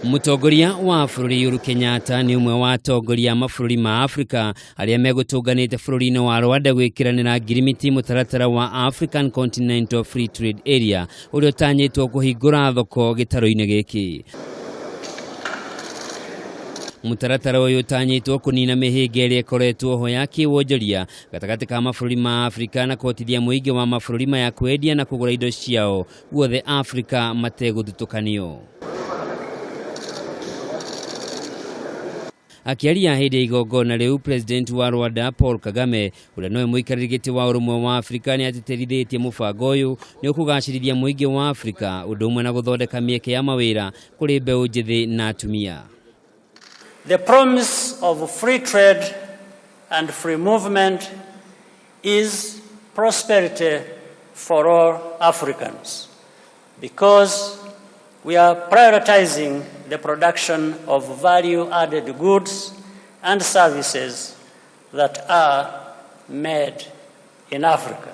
Mutongoria wa bururi Uhuru Kenyatta ni umwe wa atongoria mabũrũri ma Afrika aria megũtũnganĩte bũrũri-inĩ wa Rwanda gwikiranira ngirimiti Mutaratara wa African Continental Free Trade Area uria utanyitwo kuhingura thoko gitaru-ini giki. Mutaratara uyu utanyitwo kunina mihinga iria ikoretwo ho ya kiwonjoria gatagati ka mabũrũri ma Afrika na kuhotithia muingi wa mabũrũri maya kwendia na kugura indo ciao guothe Afrika mategũthutũkanio. Akiaria hĩndĩ igongona riu, President wa Rwanda Paul Kagame uria nowe muikarĩri gĩtĩ wa urumwe wa Afrika ni atĩtĩrithĩtie mũbango uyu ni ũkũgacĩrithia muingi wa Afrika ũndũ ũmwe na gũthondeka mĩeke ya mawĩra kũrĩ mbeũ njĩthĩ na atumia. The promise of free trade and free movement is prosperity for all Africans because we are prioritizing the production of value-added goods and services that are made in Africa.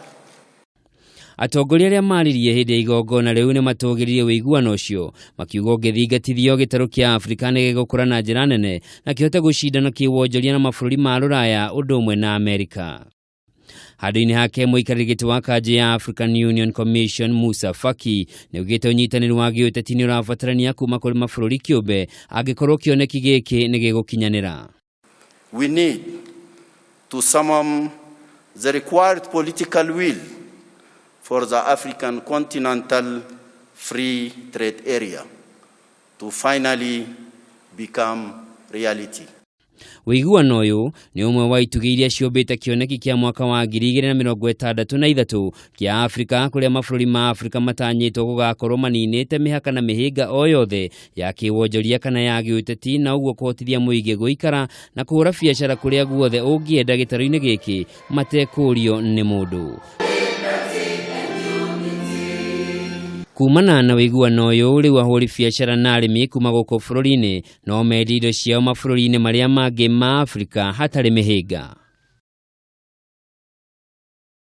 Atongoria aria maririe hĩndĩ igongona riu ni matũgĩririe wĩiguano ũcio makiuga ũngĩthingatithio gĩtarũ kĩa Afrika nĩ gĩgũkũra na njĩra nene na kĩhote gũcindana kiwonjoria na mabũrũri ma Rũraya ũndũ ũmwe na Amerika. Handũ-inĩ hake mũikarĩri gĩtĩ wa kanjũ ya African Union Commission Musa Faki nĩ ugĩte ũnyitanĩri wa gĩũteti nĩ ũrabatarania kuma kũrĩ mabũrũri kĩũmbe angĩkorwo kioneki gĩkĩ nĩ gĩgũkinyanĩra. We need to summon the required political will for the African Continental Free Trade Area to finally become reality. Wĩiguano ũyũ nĩ ũmwe wa itugi iria ciumbite kioneki kia mwaka wa 2063 kia Afrika kuria mabũrũri ma Afrika matanyitwo gũgakorwo maninĩte mĩhaka na mĩhĩnga o yothe ya kiwonjoria kana ya gĩũteti na ũguo kũhotithia mũingĩ gũikara na kũhũra biacara kũrĩa guothe ũngĩenda gĩtarũ-inĩ gĩkĩ matekũrio nĩ mũndũ. Kumana na wĩiguano ũyũ rĩu ahũri biacara na arĩmi kuma gũkũ bũrũri-inĩ no mendie indo ciao mabũrũri-inĩ marĩa mangĩ ma Afrika hatarĩ mĩhĩnga.